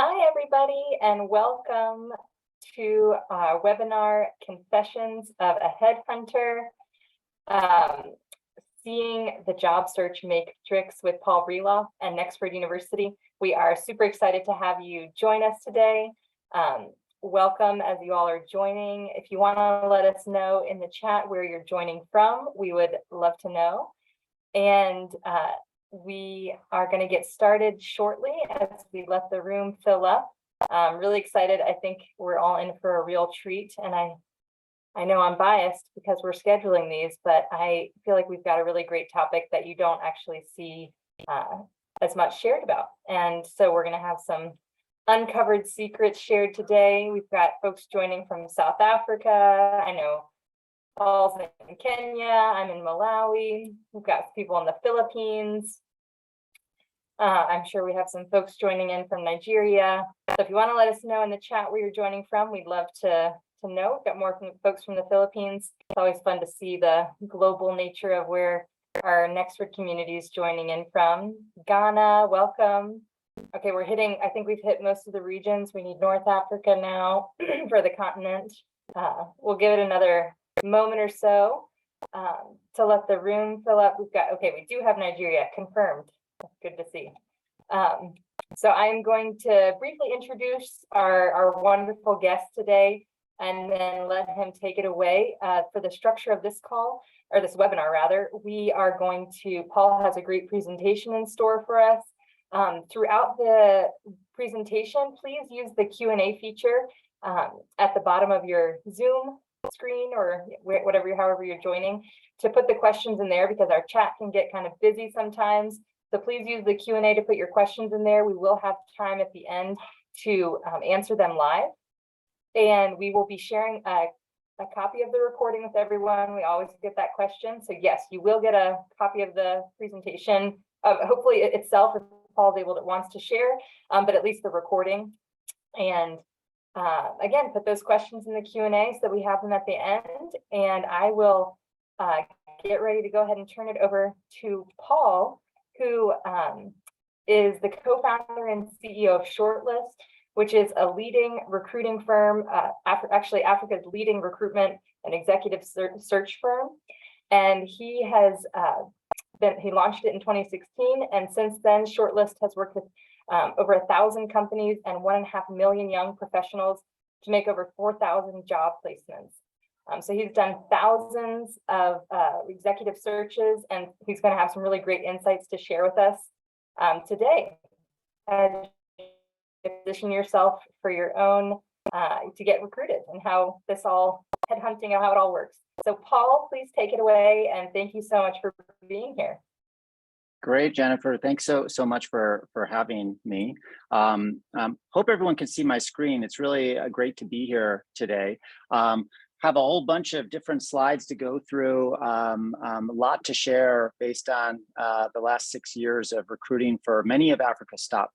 Hi, everybody, and welcome to our webinar, Confessions of a Headhunter, Seeing the Job Search Matrix with Paul Breloff and Nexford University. We are super excited to have you join us today. Welcome as you all are joining. If you want to let us know in the chat where you're joining from, we would love to know. And we are going to get started shortly as we let the room fill up. I'm really excited. I think we're all in for a real treat. And I know I'm biased because we're scheduling these, but I feel like we've got a really great topic that you don't actually see as much shared about. And so we're going to have some uncovered secrets shared today. We've got folks joining from South Africa. I know Paul's in Kenya, I'm in Malawi. We've got people in the Philippines. I'm sure we have some folks joining in from Nigeria. So if you want to let us know in the chat where you're joining from, we'd love to know. We've got more folks from the Philippines. It's always fun to see the global nature of where our Nexford community is joining in from. Ghana, welcome. Okay, I think we've hit most of the regions. We need North Africa now for the continent. We'll give it another moment or so to let the room fill up. We do have Nigeria confirmed. That's good to see. So I'm going to briefly introduce our wonderful guest today and then let him take it away. For the structure of this call, or this webinar rather, Paul has a great presentation in store for us. Throughout the presentation, please use the Q&A feature at the bottom of your Zoom screen or however you're joining, to put the questions in there, because our chat can get kind of busy sometimes. So please use the Q&A to put your questions in there. We will have time at the end to answer them live. And we will be sharing a copy of the recording with everyone. We always get that question. So yes, you will get a copy of the presentation, hopefully itself, if Paul's wants to share, but at least the recording. And again, put those questions in the Q&A so that we have them at the end. And I will get ready to go ahead and turn it over to Paul, who is the co-founder and CEO of Shortlist, which is a leading recruiting firm, actually Africa's leading recruitment and executive search firm. And he launched it in 2016. And since then, Shortlist has worked with over 1,000 companies and 1.5 million young professionals to make over 4,000 job placements. So he's done thousands of executive searches, and he's going to have some really great insights to share with us today. And position yourself for your own to get recruited, and how this all headhunting, how it all works. So Paul, please take it away, and thank you so much for being here. Great, Jennifer. Thanks so much for having me. Hope everyone can see my screen. It's really great to be here today. Have a whole bunch of different slides to go through, a lot to share based on the last 6 years of recruiting for many of Africa's top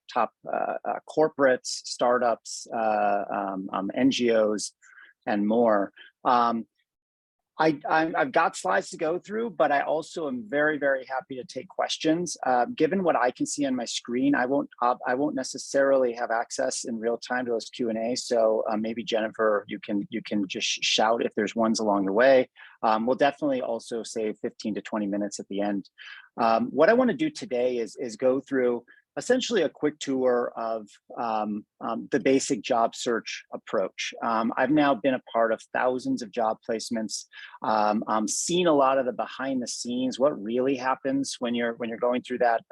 corporates, startups, NGOs, and more. I've got slides to go through, but I also am very, very happy to take questions. Given what I can see on my screen, I won't necessarily have access in real time to those Q&A. So maybe Jennifer, you can just shout if there's ones along the way. We'll definitely also save 15 to 20 minutes at the end. What I want to do today is go through essentially a quick tour of the basic job search approach. I've now been a part of thousands of job placements, seen a lot of the behind the scenes, what really happens when you're going through that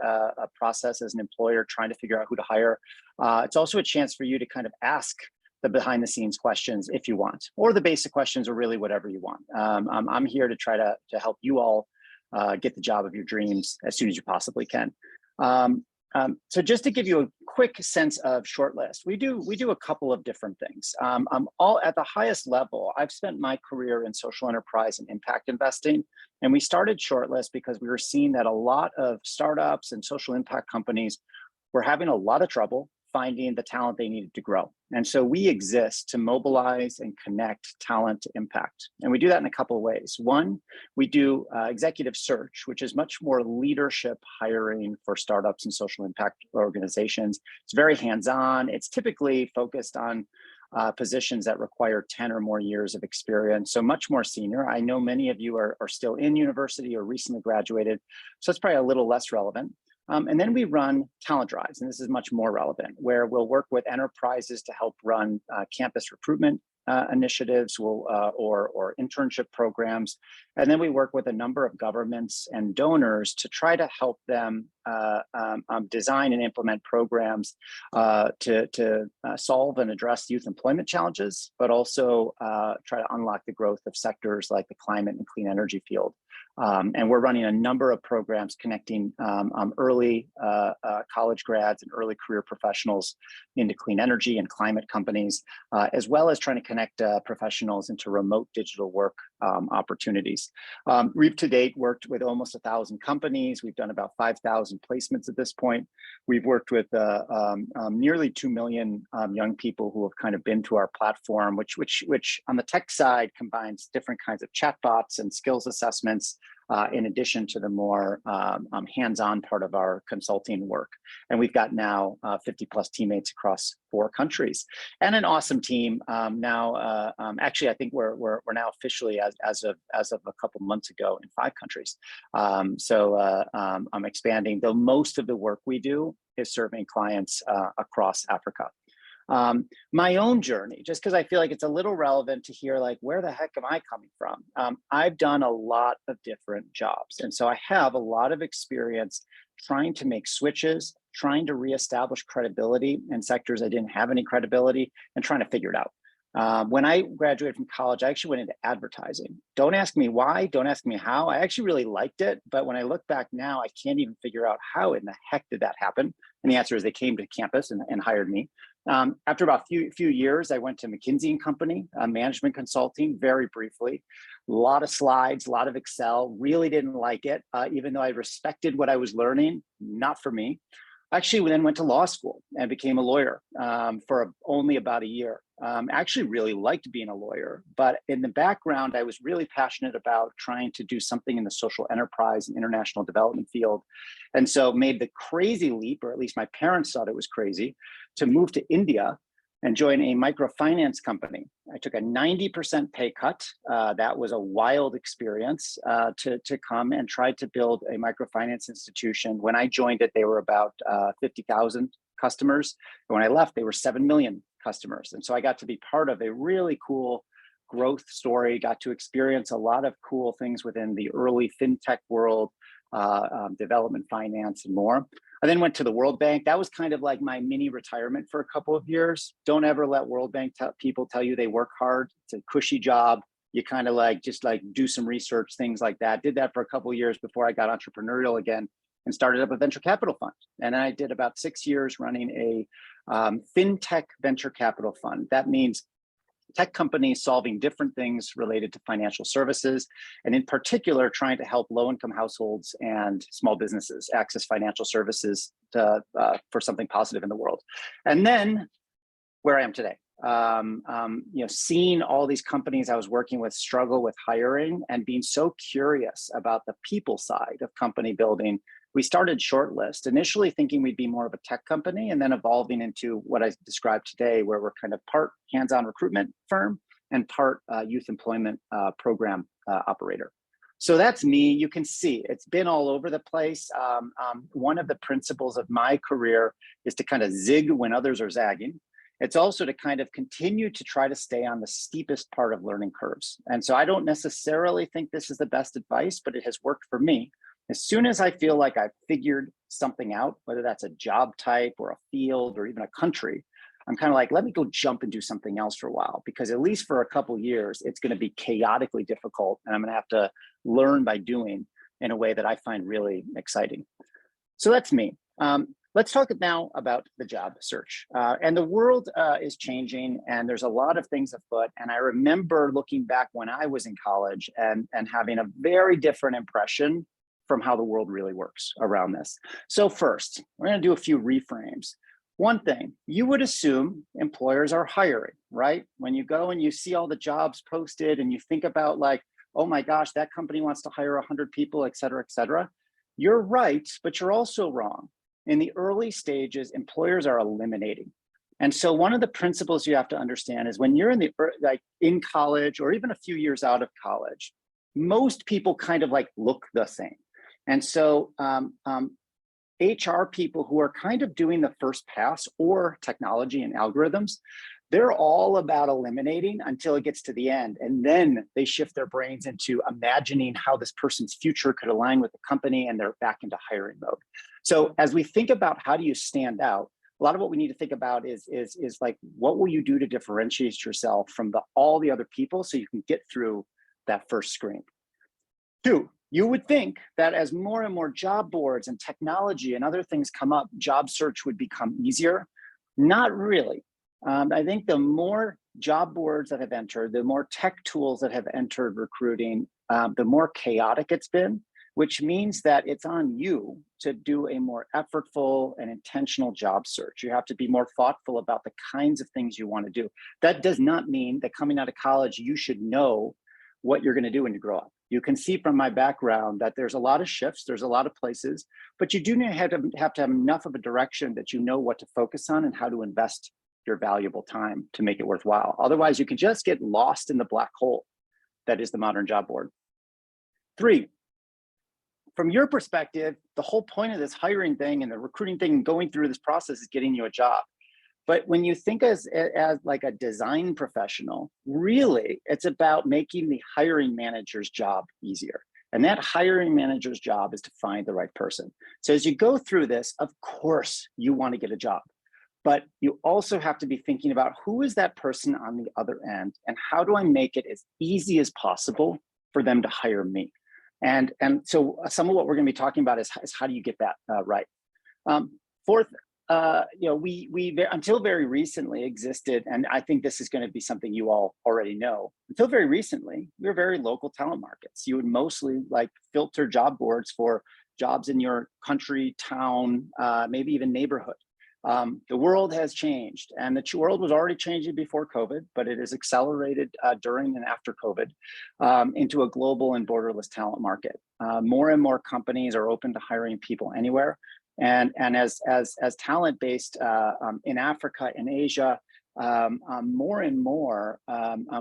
process as an employer trying to figure out who to hire. It's also a chance for you to kind of ask the behind the scenes questions if you want, or the basic questions, or really whatever you want. I'm here to try to help you all get the job of your dreams as soon as you possibly can. So just to give you a quick sense of Shortlist, we do a couple of different things. All at the highest level, I've spent my career in social enterprise and impact investing, and we started Shortlist because we were seeing that a lot of startups and social impact companies were having a lot of trouble finding the talent they needed to grow. And so we exist to mobilize and connect talent to impact. And we do that in a couple of ways. One, we do executive search, which is much more leadership hiring for startups and social impact organizations. It's very hands-on. It's typically focused on positions that require 10 or more years of experience, so much more senior. I know many of you are still in university or recently graduated, so it's probably a little less relevant. And then we run talent drives, and this is much more relevant, where we'll work with enterprises to help run campus recruitment initiatives or internship programs. And then we work with a number of governments and donors to try to help them design and implement programs to solve and address youth employment challenges, but also try to unlock the growth of sectors like the climate and clean energy field. And we're running a number of programs connecting early college grads and early career professionals into clean energy and climate companies, as well as trying to connect professionals into remote digital work opportunities. We've to date worked with almost 1,000 companies. We've done about 5,000 placements at this point. We've worked with nearly 2 million young people who have kind of been to our platform, which on the tech side combines different kinds of chatbots and skills assessments, in addition to the more hands-on part of our consulting work. And we've got now 50 plus teammates across 4 countries and an awesome team. Now, actually, I think we're now officially as of a couple months ago in 5 countries. So I'm expanding, though most of the work we do is serving clients across Africa. My own journey, just because I feel like it's a little relevant to hear, like, where the heck am I coming from? I've done a lot of different jobs. And so I have a lot of experience trying to make switches, trying to reestablish credibility in sectors I didn't have any credibility, and trying to figure it out. When I graduated from college, I actually went into advertising. Don't ask me why, don't ask me how. I actually really liked it, but when I look back now, I can't even figure out how in the heck did that happen. And the answer is they came to campus and hired me. After about few years, I went to McKinsey & Company, management consulting, very briefly. A lot of slides, a lot of Excel, really didn't like it, even though I respected what I was learning, not for me. Actually, we then went to law school and became a lawyer for only about a year. Actually really liked being a lawyer, but in the background, I was really passionate about trying to do something in the social enterprise and international development field. And so made the crazy leap, or at least my parents thought it was crazy, to move to India and join a microfinance company. I took a 90% pay cut. That was a wild experience to come and try to build a microfinance institution. When I joined it, they were about 50,000 customers. And when I left, they were 7 million customers. And so I got to be part of a really cool growth story, got to experience a lot of cool things within the early fintech world, development finance and more. I then went to the World Bank. That was kind of like my mini retirement for a couple of years. Don't ever let World Bank people tell you they work hard. It's a cushy job. You kind of just do some research, things like that. Did that for a couple of years before I got entrepreneurial again and started up a venture capital fund. And I did about 6 years running a fintech venture capital fund. That means tech companies solving different things related to financial services, and in particular, trying to help low-income households and small businesses access financial services for something positive in the world. And then where I am today, seeing all these companies I was working with struggle with hiring and being so curious about the people side of company building, we started Shortlist, initially thinking we'd be more of a tech company and then evolving into what I described today, where we're kind of part hands-on recruitment firm and part youth employment program operator. So that's me. You can see it's been all over the place. One of the principles of my career is to kind of zig when others are zagging. It's also to kind of continue to try to stay on the steepest part of learning curves. And so I don't necessarily think this is the best advice, but it has worked for me. As soon as I feel like I've figured something out, whether that's a job type or a field or even a country, I'm kind of like, let me go jump and do something else for a while, because at least for a couple of years, it's going to be chaotically difficult. And I'm going to have to learn by doing in a way that I find really exciting. So that's me. Let's talk now about the job search. And the world is changing, and there's a lot of things afoot. And I remember looking back when I was in college and having a very different impression from how the world really works around this. So first, we're going to do a few reframes. one thing, you would assume employers are hiring, right? When you go and you see all the jobs posted and you think about like, oh my gosh, that company wants to hire 100 people, et cetera, you're right, but you're also wrong. In the early stages, employers are eliminating. And so one of the principles you have to understand is when you're in college or even a few years out of college, most people kind of like look the same. And so HR people who are kind of doing the first pass or technology and algorithms, they're all about eliminating until it gets to the end. And then they shift their brains into imagining how this person's future could align with the company, and they're back into hiring mode. So as we think about how do you stand out, a lot of what we need to think about is like, what will you do to differentiate yourself from all the other people so you can get through that first screen? 2, you would think that as more and more job boards and technology and other things come up, job search would become easier. Not really. I think the more job boards that have entered, the more tech tools that have entered recruiting, the more chaotic it's been, which means that it's on you to do a more effortful and intentional job search. You have to be more thoughtful about the kinds of things you want to do. That does not mean that coming out of college, you should know what you're going to do when you grow up. You can see from my background that there's a lot of shifts, there's a lot of places, but you do have to have enough of a direction that you know what to focus on and how to invest your valuable time to make it worthwhile. Otherwise, you can just get lost in the black hole that is the modern job board. 3, from your perspective, the whole point of this hiring thing and the recruiting thing and going through this process is getting you a job. But when you think as like a design professional, really, it's about making the hiring manager's job easier. And that hiring manager's job is to find the right person. So as you go through this, of course, you want to get a job. But you also have to be thinking about who is that person on the other end and how do I make it as easy as possible for them to hire me? And so some of what we're going to be talking about is how do you get that right? 4th, we until very recently existed, and I think this is going to be something you all already know. Until very recently, we were very local talent markets. You would mostly like filter job boards for jobs in your country, town, maybe even neighborhood. The world has changed, and the world was already changing before COVID, but it has accelerated during and after COVID into a global and borderless talent market. More and more companies are open to hiring people anywhere. And as talent-based in Africa and Asia, more and more,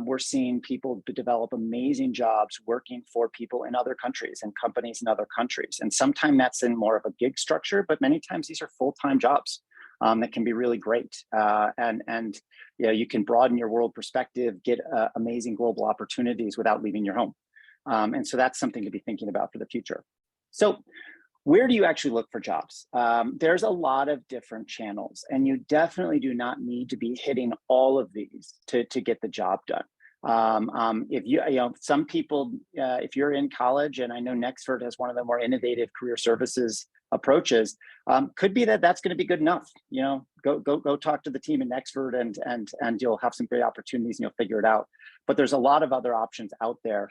we're seeing people develop amazing jobs working for people in other countries and companies in other countries. And sometimes that's in more of a gig structure, but many times these are full-time jobs that can be really great. And you can broaden your world perspective, get amazing global opportunities without leaving your home. And so that's something to be thinking about for the future. So where do you actually look for jobs? There's a lot of different channels, and you definitely do not need to be hitting all of these to get the job done. If some people, if you're in college, and I know Nexford has one of the more innovative career services approaches, could be that that's going to be good enough. Go talk to the team in Nexford, and you'll have some great opportunities, and you'll figure it out. But there's a lot of other options out there.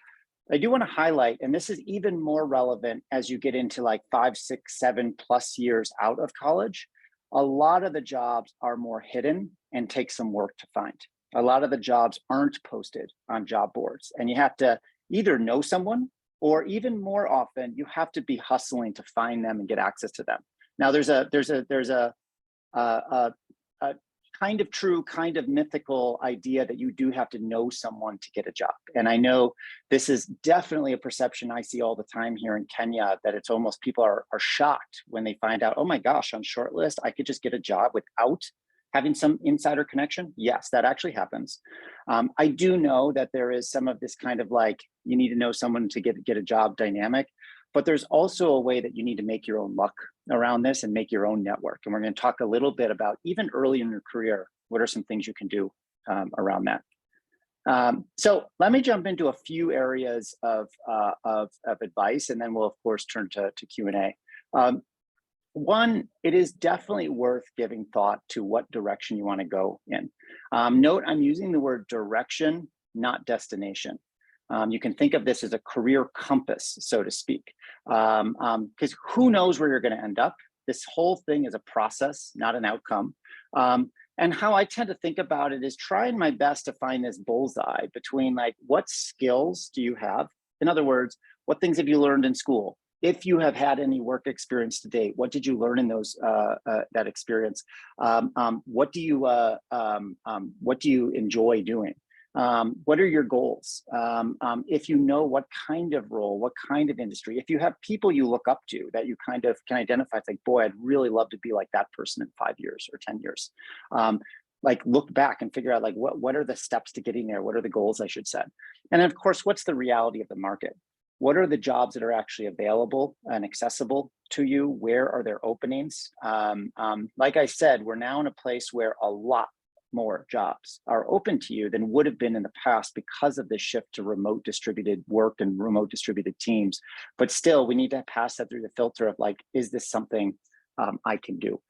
I do want to highlight, and this is even more relevant as you get into like 5, 6, 7+ years out of college, a lot of the jobs are more hidden and take some work to find. A lot of the jobs aren't posted on job boards, and you have to either know someone, or even more often, you have to be hustling to find them and get access to them. Now, there's a kind of true, kind of mythical idea that you do have to know someone to get a job. And I know this is definitely a perception I see all the time here in Kenya, that it's almost people are shocked when they find out, oh my gosh, on shortlist, I could just get a job without having some insider connection. Yes, that actually happens. I do know that there is some of this kind of like, you need to know someone to get a job dynamic, but there's also a way that you need to make your own luck around this and make your own network. And we're going to talk a little bit about, even early in your career, what are some things you can do around that. So let me jump into a few areas of advice, and then we'll of course turn to Q&A. One, it is definitely worth giving thought to what direction you want to go in. Note, I'm using the word direction, not destination. You can think of this as a career compass, so to speak, because who knows where you're going to end up? this whole thing is a process, not an outcome. And how I tend to think about it is trying my best to find this bullseye between like, what skills do you have? In other words, what things have you learned in school? If you have had any work experience to date, what did you learn in those that experience? What do you enjoy doing? What are your goals? If you know what kind of role, what kind of industry, if you have people you look up to that you kind of can identify, it's like, boy, I'd really love to be like that person in 5 years or 10 years. Like look back and figure out like, what are the steps to getting there? What are the goals I should set? And of course, what's the reality of the market? What are the jobs that are actually available and accessible to you? Where are their openings? Like I said, we're now in a place where a lot more jobs are open to you than would have been in the past because of the shift to remote distributed work and remote distributed teams. But still, we need to pass that through the filter of like, is this something I can do?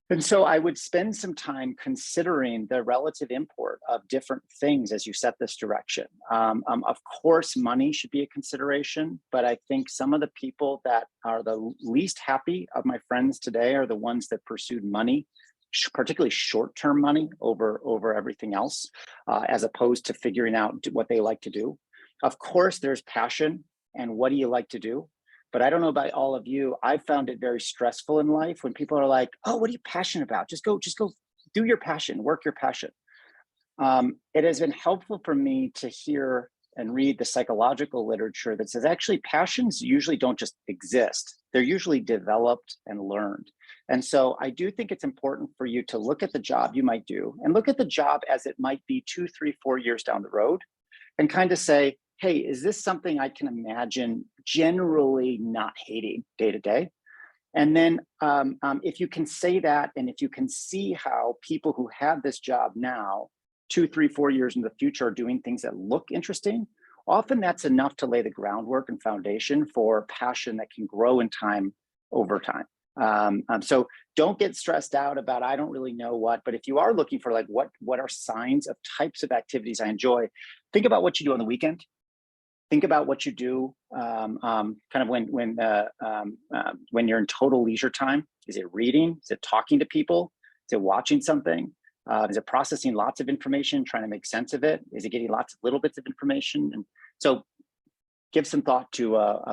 And so I would spend some time considering the relative import of different things as you set this direction. Of course, money should be a consideration, but I think some of the people that are the least happy of my friends today are the ones that pursued money, particularly short-term money over everything else, as opposed to figuring out what they like to do. Of course, there's passion and what do you like to do? But I don't know about all of you. I've found it very stressful in life when people are like, oh, what are you passionate about? Just go do your passion, work your passion. It has been helpful for me to hear and read the psychological literature that says actually passions usually don't just exist. They're usually developed and learned. And so I do think it's important for you to look at the job you might do and look at the job as it might be 2, 3, 4 years down the road and kind of say, hey, is this something I can imagine generally not hating day to day? And then if you can say that, and if you can see how people who have this job now, 2, 3, 4 years in the future are doing things that look interesting, often that's enough to lay the groundwork and foundation for passion that can grow in time over time. So don't get stressed out about, I don't really know what, but if you are looking for like, what are signs of types of activities I enjoy, think about what you do on the weekend. Think about what you do kind of when you're in total leisure time. Is it reading? Is it talking to people? Is it watching something? Is it processing lots of information, trying to make sense of it? Is it getting lots of little bits of information? And so give some thought to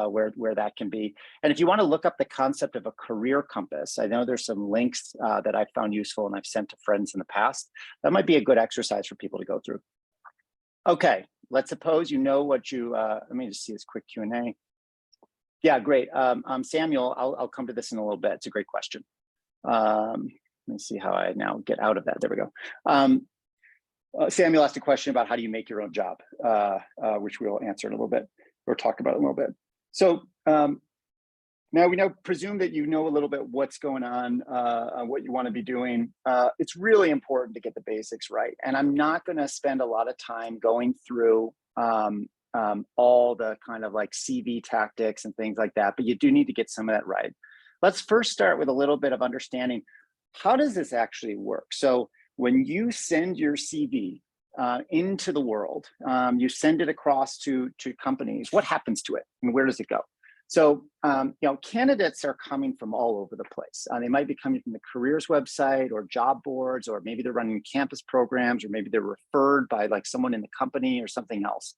where that can be. And if you want to look up the concept of a career compass, I know there's some links that I found useful and I've sent to friends in the past. That might be a good exercise for people to go through. Okay, let's suppose you know what you, let me just see this quick Q&A. Yeah, great. Samuel, I'll come to this in a little bit. It's a great question. Let me see how I now get out of that. There we go. Samuel asked a question about how do you make your own job, which we'll answer in a little bit, or talk about in a little bit. So now we presume that you know a little bit what's going on, what you want to be doing. It's really important to get the basics right. And I'm not going to spend a lot of time going through all the kind of like CV tactics and things like that, but you do need to get some of that right. Let's first start with a little bit of understanding, how does this actually work? So when you send your CV into the world, you send it across to companies, what happens to it and where does it go? So, candidates are coming from all over the place. They might be coming from the careers website or job boards, or maybe they're running campus programs, or maybe they're referred by like someone in the company or something else.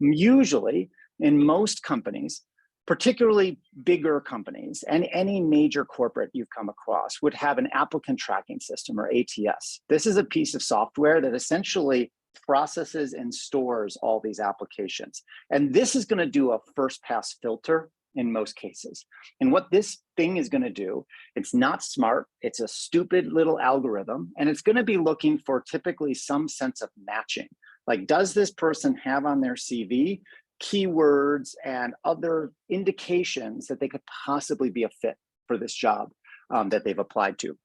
Usually in most companies, particularly bigger companies and any major corporate you've come across would have an applicant tracking system or ATS. This is a piece of software that essentially processes and stores all these applications. And this is going to do a first pass filter in most cases. And what this thing is going to do, it's not smart, it's a stupid little algorithm, and it's going to be looking for typically some sense of matching. Like, does this person have on their CV keywords and other indications that they could possibly be a fit for this job that they've applied to?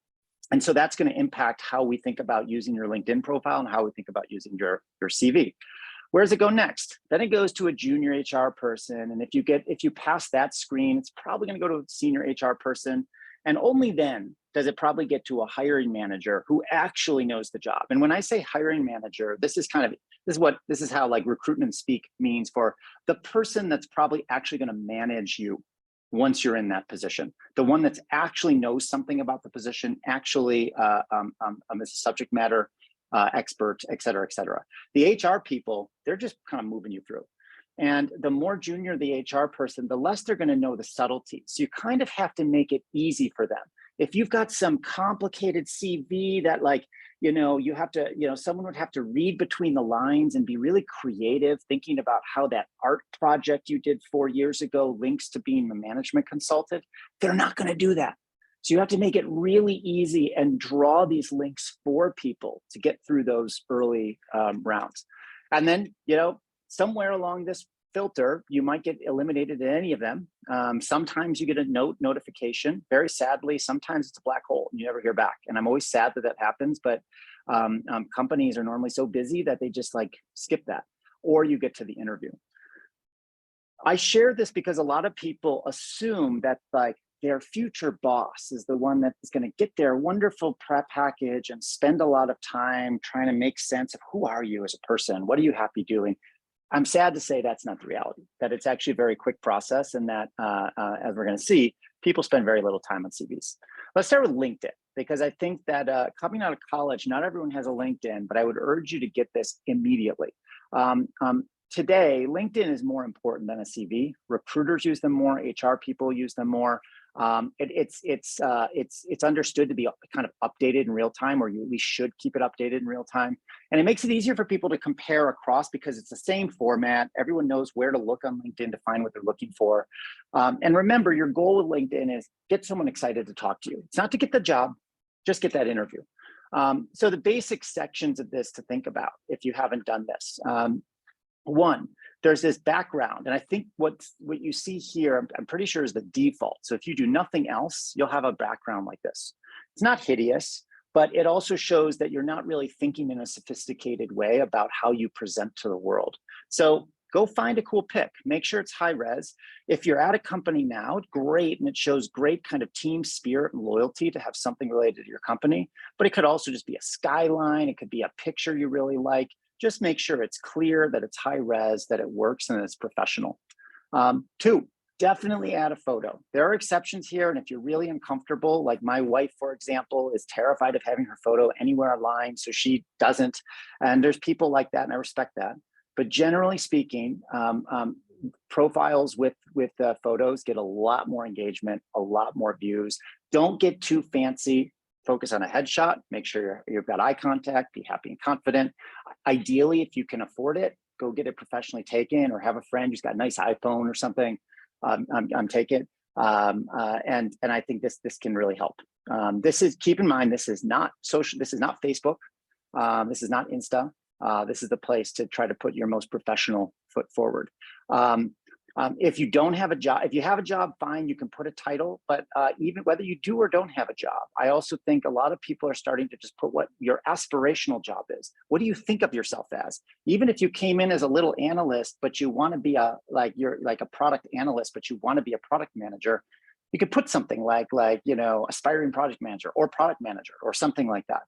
And so that's going to impact how we think about using your LinkedIn profile and how we think about using your CV. Where does it go next? Then it goes to a junior HR person. And if you pass that screen, it's probably going to go to a senior HR person. And only then does it probably get to a hiring manager who actually knows the job. And when I say hiring manager, this is how like recruitment speak means for the person that's probably actually going to manage you once you're in that position. The one that's actually knows something about the position, actually is a subject matter expert, et cetera, et cetera. The HR people, they're just kind of moving you through. And the more junior the HR person, the less they're going to know the subtleties. So you kind of have to make it easy for them. If you've got some complicated CV that, like, you have to, someone would have to read between the lines and be really creative, thinking about how that art project you did 4 years ago links to being a management consultant, they're not going to do that. So you have to make it really easy and draw these links for people to get through those early rounds. And then, somewhere along this filter, you might get eliminated in any of them. Sometimes you get a notification. Very sadly, sometimes it's a black hole and you never hear back. And I'm always sad that happens, but companies are normally so busy that they just skip that, or you get to the interview. I share this because a lot of people assume that their future boss is the one that is going to get their wonderful prep package and spend a lot of time trying to make sense of who are you as a person? What are you happy doing? I'm sad to say that's not the reality, that it's actually a very quick process, and that, as we're going to see, people spend very little time on CVs. Let's start with LinkedIn, because I think that coming out of college, not everyone has a LinkedIn, but I would urge you to get this immediately. Today, LinkedIn is more important than a CV. Recruiters use them more, HR people use them more. It's understood to be kind of updated in real time, or you at least should keep it updated in real time. And it makes it easier for people to compare across because it's the same format. Everyone knows where to look on LinkedIn to find what they're looking for. And remember, your goal with LinkedIn is get someone excited to talk to you. It's not to get the job, just get that interview. So the basic sections of this to think about if you haven't done this. One, there's this background, and I think what you see here, I'm pretty sure is the default. So if you do nothing else, you'll have a background like this. It's not hideous, but it also shows that you're not really thinking in a sophisticated way about how you present to the world. So go find a cool pic. Make sure it's high res. If you're at a company now, great, and it shows great kind of team spirit and loyalty to have something related to your company, but it could also just be a skyline. It could be a picture you really like. Just make sure it's clear, that it's high res, that it works, and that it's professional. Two, definitely add a photo. There are exceptions here, and if you're really uncomfortable, like my wife, for example, is terrified of having her photo anywhere online, so she doesn't. And there's people like that, and I respect that. But generally speaking, profiles with photos get a lot more engagement, a lot more views. Don't get too fancy. Focus on a headshot, make sure you've got eye contact, be happy and confident. Ideally, if you can afford it, go get it professionally taken, or have a friend who's got a nice iPhone or something. Take it. And I think this can really help. Keep in mind, this is not social, this is not Facebook, this is not Insta. This is the place to try to put your most professional foot forward. If you don't have a job, if you have a job, fine, you can put a title, but even whether you do or don't have a job, I also think a lot of people are starting to just put what your aspirational job is. What do you think of yourself as? Even if you came in as a little analyst, but you want to be you're like a product analyst, but you want to be a product manager, you could put something like aspiring project manager or product manager or something like that.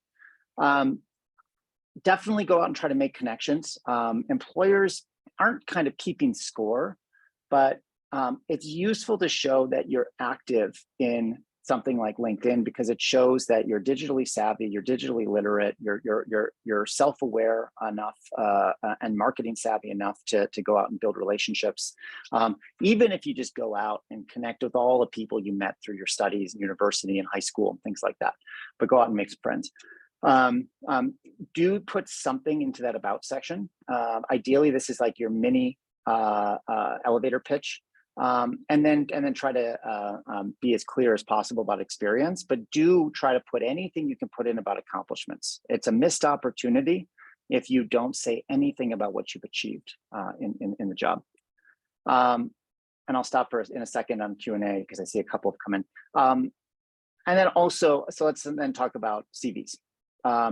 Definitely go out and try to make connections. Employers aren't kind of keeping score, but it's useful to show that you're active in something like LinkedIn, because it shows that you're digitally savvy, you're digitally literate, you're self-aware enough and marketing savvy enough to go out and build relationships. Even if you just go out and connect with all the people you met through your studies in university and high school and things like that, but go out and make some friends. Do put something into that about section. Ideally, this is like your mini elevator pitch, and then try to be as clear as possible about experience, but do try to put anything you can put in about accomplishments. It's a missed opportunity if you don't say anything about what you've achieved in the job. And I'll stop in a second on Q&A because I see a couple have come in. And then also, so let's then talk about CVs.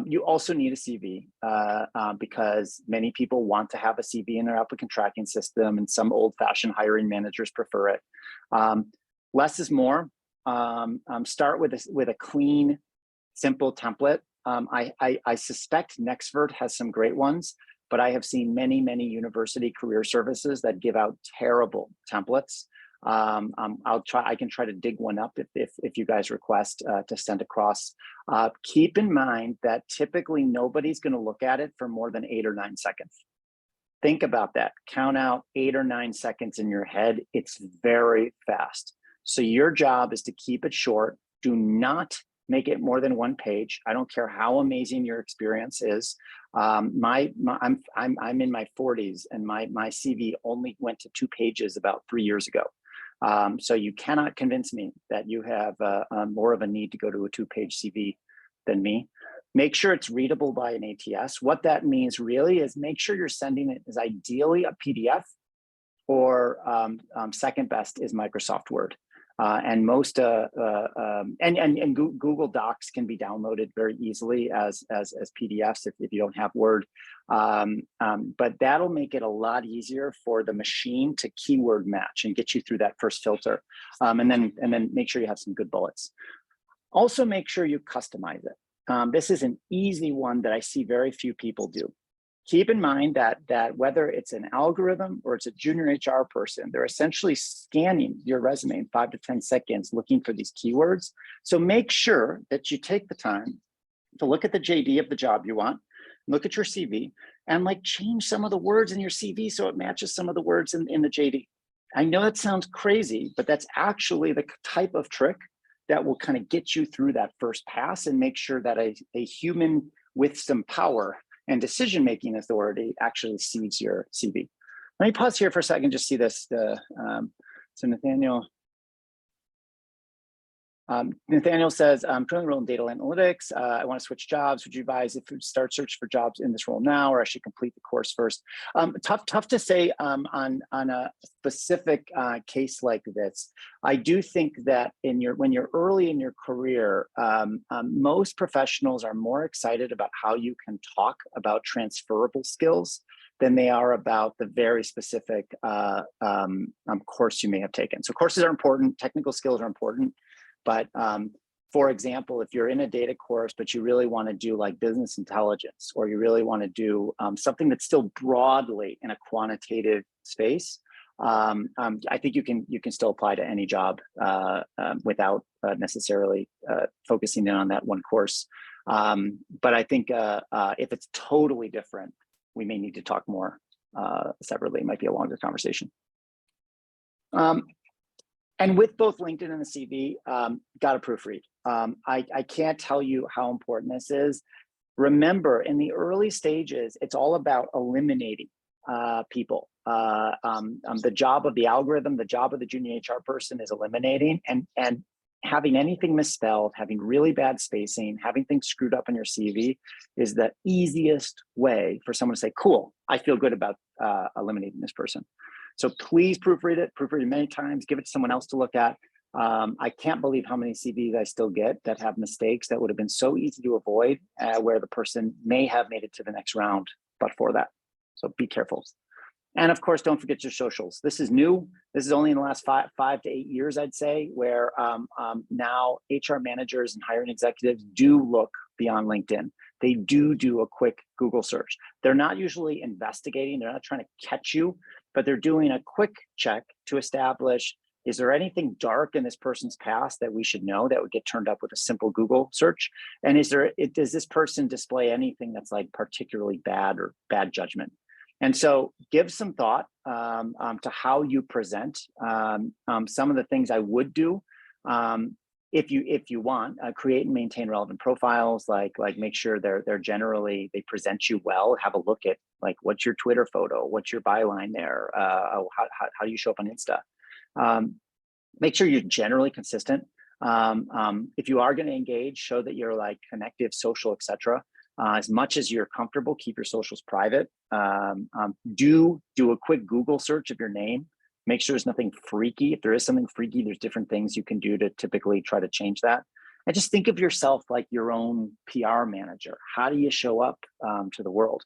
You also need a CV because many people want to have a CV in their applicant tracking system, and some old-fashioned hiring managers prefer it. Less is more. Start with a clean, simple template. I suspect Nexford has some great ones, but I have seen many university career services that give out terrible templates. I can try to dig one up if you guys request to send across. Keep in mind that typically nobody's going to look at it for more than 8 or 9 seconds. Think about that. Count out 8 or 9 seconds in your head. It's very fast. So your job is to keep it short. Do not make it more than 1 page. I don't care how amazing your experience is. I'm in my 40s, and my CV only went to 2 pages about 3 years ago. So you cannot convince me that you have more of a need to go to a 2-page CV than me. Make sure it's readable by an ATS. What that means really is make sure you're sending it as ideally a PDF, or second best is Microsoft Word. And most Google Docs can be downloaded very easily as PDFs if you don't have Word. But that'll make it a lot easier for the machine to keyword match and get you through that first filter. And then make sure you have some good bullets. Also, make sure you customize it. This is an easy one that I see very few people do. Keep in mind that whether it's an algorithm or it's a junior HR person, they're essentially scanning your resume in 5 to 10 seconds looking for these keywords. So make sure that you take the time to look at the JD of the job you want, look at your CV, and like change some of the words in your CV so it matches some of the words in the JD. I know that sounds crazy, but that's actually the type of trick that will kind of get you through that first pass and make sure that a human with some power and decision-making authority actually sees your CV. Let me pause here for a second, just see this. So Nathaniel says, I'm currently enrolled in data analytics. I want to switch jobs. Would you advise if we start search for jobs in this role now, or I should complete the course first? Tough to say on a specific case like this. I do think that when you're early in your career, most professionals are more excited about how you can talk about transferable skills than they are about the very specific course you may have taken. So courses are important, technical skills are important. But for example, if you're in a data course, but you really want to do like business intelligence, or you really want to do something that's still broadly in a quantitative space, I think you can still apply to any job without necessarily focusing in on that one course. But I think if it's totally different, we may need to talk more separately. It might be a longer conversation. And with both LinkedIn and the CV, got to proofread. I can't tell you how important this is. Remember, in the early stages, it's all about eliminating people. The job of the algorithm, the job of the junior HR person is eliminating, and having anything misspelled, having really bad spacing, having things screwed up on your CV is the easiest way for someone to say, cool, I feel good about eliminating this person. So please proofread it many times, give it to someone else to look at. I can't believe how many CVs I still get that have mistakes that would have been so easy to avoid, where the person may have made it to the next round, but for that. So be careful. And of course, don't forget your socials. This is new. This is only in the last 5 to 8 years, I'd say, where now HR managers and hiring executives do look beyond LinkedIn. They do a quick Google search. They're not usually investigating. They're not trying to catch you, but they're doing a quick check to establish, is there anything dark in this person's past that we should know that would get turned up with a simple Google search? And does this person display anything that's like particularly bad or bad judgment? And so give some thought to how you present. Some of the things I would do, if you want, create and maintain relevant profiles, like make sure they present you well. Have a look at like, what's your Twitter photo, what's your byline there, how do you show up on Insta. Make sure you're generally consistent. If you are going to engage, show that you're like connective, social, etc. As much as you're comfortable, keep your socials private. Do a quick Google search of your name. Make sure there's nothing freaky. If there is something freaky, there's different things you can do to typically try to change that. And just think of yourself like your own PR manager. How do you show up to the world?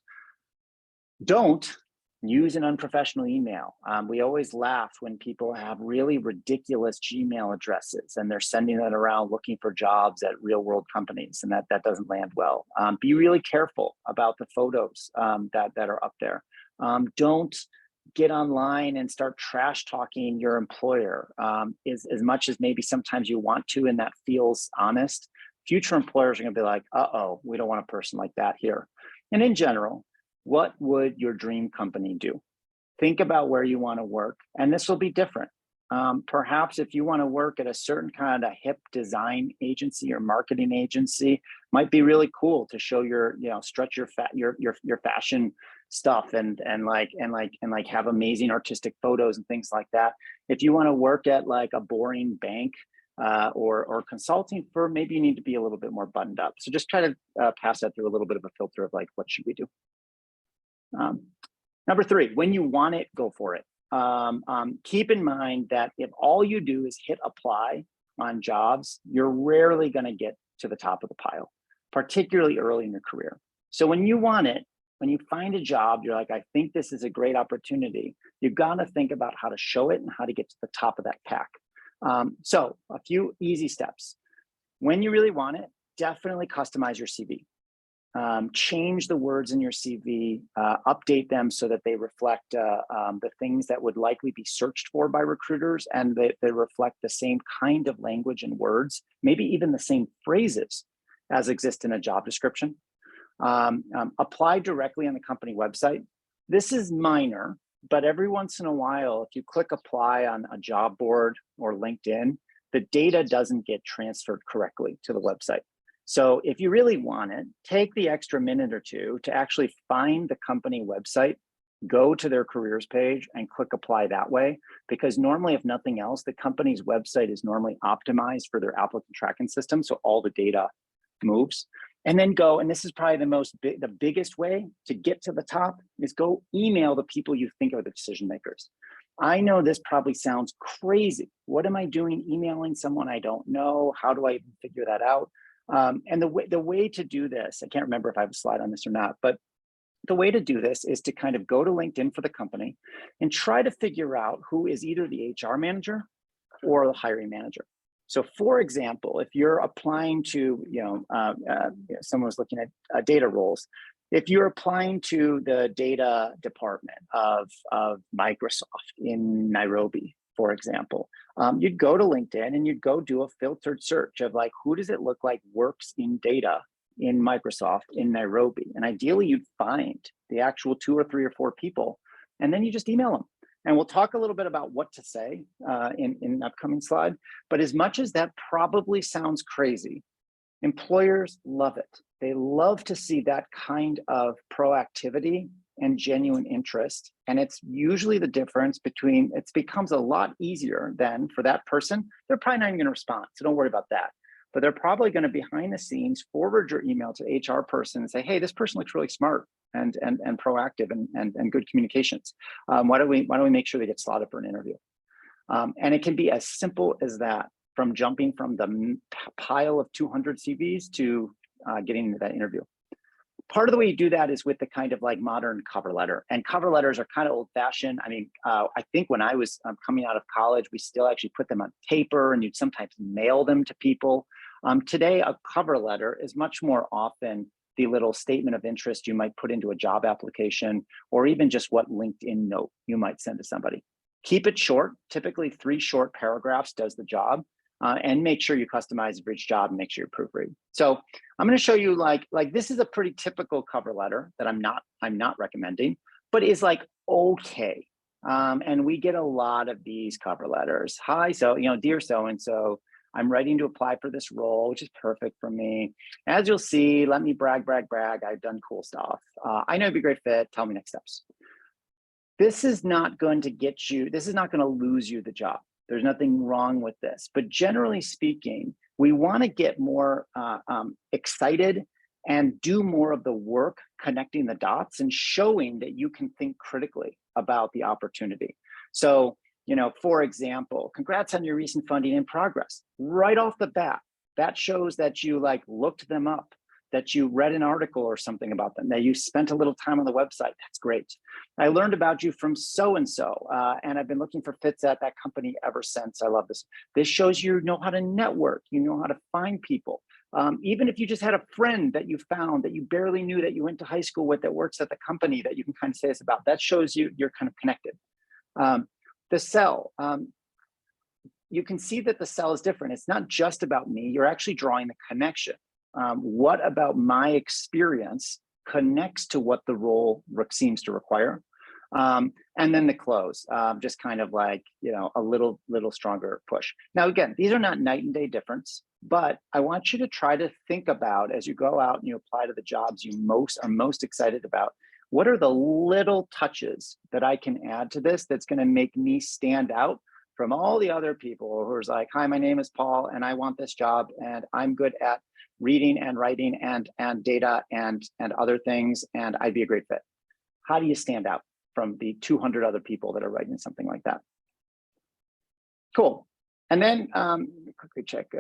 Don't use an unprofessional email. We always laugh when people have really ridiculous Gmail addresses and they're sending that around looking for jobs at real world companies, and that doesn't land well. Be really careful about the photos that are up there. Don't get online and start trash talking your employer is as much as maybe sometimes you want to, and that feels honest. Future employers are going to be like, uh-oh, we don't want a person like that here. And in general, what would your dream company do? Think about where you want to work, and this will be different. Perhaps if you want to work at a certain kind of hip design agency or marketing agency, might be really cool to show your, stretch your fashion stuff and have amazing artistic photos and things like that. If you want to work at like a boring bank or consulting firm, maybe you need to be a little bit more buttoned up. So just try to pass that through a little bit of a filter of like, what should we do? Number 3, when you want it, go for it. Keep in mind that if all you do is hit apply on jobs, you're rarely going to get to the top of the pile, particularly early in your career. So when you want it, when you find a job, you're like, I think this is a great opportunity. You've got to think about how to show it and how to get to the top of that pack. So a few easy steps. When you really want it, definitely customize your CV. Change the words in your CV, update them so that they reflect the things that would likely be searched for by recruiters, and they reflect the same kind of language and words, maybe even the same phrases as exist in a job description. Apply directly on the company website. This is minor, but every once in a while, if you click apply on a job board or LinkedIn, the data doesn't get transferred correctly to the website. So if you really want it, take the extra minute or two to actually find the company website, go to their careers page and click apply that way. Because normally, if nothing else, the company's website is normally optimized for their applicant tracking system. So all the data moves. And then go, and this is probably the biggest way to get to the top, is go email the people you think are the decision makers. I know this probably sounds crazy. What am I doing emailing someone I don't know? How do I even figure that out? And the way to do this, I can't remember if I have a slide on this or not, but the way to do this is to kind of go to LinkedIn for the company and try to figure out who is either the HR manager or the hiring manager. So for example, if you're applying to, someone was looking at data roles, if you're applying to the data department of Microsoft in Nairobi, for example, you'd go to LinkedIn and you'd go do a filtered search of like, who does it look like works in data in Microsoft in Nairobi? And ideally you'd find the actual 2 or 3 or 4 people, and then you just email them. And we'll talk a little bit about what to say in an upcoming slide. But as much as that probably sounds crazy, employers love it. They love to see that kind of proactivity and genuine interest. And it's usually the difference between, it becomes a lot easier then for that person. They're probably not even gonna respond, so don't worry about that. But they're probably gonna behind the scenes forward your email to the HR person and say, hey, this person looks really smart and proactive and good communications. Why don't we make sure they get slotted for an interview? And it can be as simple as that, from jumping from the pile of 200 CVs to getting into that interview. Part of the way you do that is with the kind of like modern cover letter, and cover letters are kind of old fashioned. I mean, I think when I was coming out of college, we still actually put them on paper and you'd sometimes mail them to people. Today, a cover letter is much more often the little statement of interest you might put into a job application, or even just what LinkedIn note you might send to somebody. Keep it short. Typically 3 short paragraphs does the job. And make sure you customize for each job and make sure you proofread. So I'm going to show you like this is a pretty typical cover letter that I'm not recommending, but is like okay. And we get a lot of these cover letters. Hi, so dear so-and-so, I'm writing to apply for this role, which is perfect for me. As you'll see, let me brag. I've done cool stuff. I know it'd be a great fit. Tell me next steps. This is not going to get you. This is not going to lose you the job. There's nothing wrong with this, but generally speaking, we want to get more excited and do more of the work connecting the dots and showing that you can think critically about the opportunity. So, for example, congrats on your recent funding in progress. Right off the bat, that shows that you looked them up, that you read an article or something about them, that you spent a little time on the website. That's great. I learned about you from so-and-so, and I've been looking for fits at that company ever since. I love this. This shows you know how to network, you know how to find people. Even if you just had a friend that you found that you barely knew that you went to high school with that works at the company that you can kind of say this about, that shows you're kind of connected. The cell, you can see that the cell is different. It's not just about me. You're actually drawing the connection. What about my experience connects to what the role seems to require? And then the close, just kind of like, a little stronger push. Now, again, these are not night and day difference, but I want you to try to think about, as you go out and you apply to the jobs you are most excited about, what are the little touches that I can add to this that's going to make me stand out from all the other people who's like, hi, my name is Paul and I want this job and I'm good at reading and writing and data and other things, and I'd be a great fit. How do you stand out from the 200 other people that are writing something like that? Cool. And then quickly check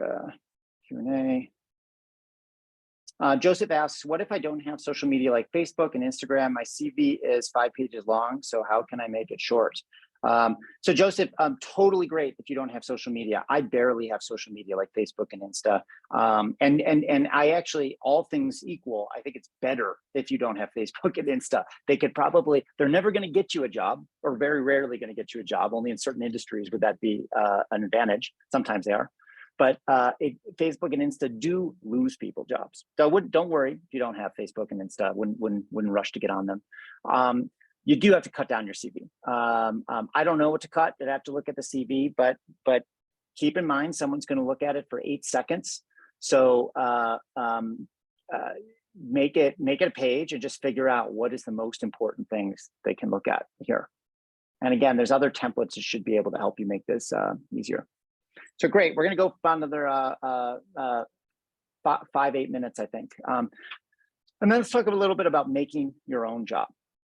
Q&A. Joseph asks, what if I don't have social media like Facebook and Instagram? My CV is 5 pages long, so how can I make it short? So Joseph, totally great if you don't have social media. I barely have social media like Facebook and Insta. And I actually, all things equal, I think it's better if you don't have Facebook and Insta. They're never going to get you a job, or very rarely going to get you a job. Only in certain industries would that be an advantage. Sometimes they are. But Facebook and Insta do lose people jobs. So don't worry if you don't have Facebook and Insta. Wouldn't rush to get on them. You do have to cut down your CV. I don't know what to cut. I'd have to look at the CV, but keep in mind someone's going to look at it for 8 seconds. So make it a page and just figure out what is the most important things they can look at here. And again, there's other templates that should be able to help you make this easier. So great, we're going to go for another 8 minutes, I think. And then let's talk a little bit about making your own job.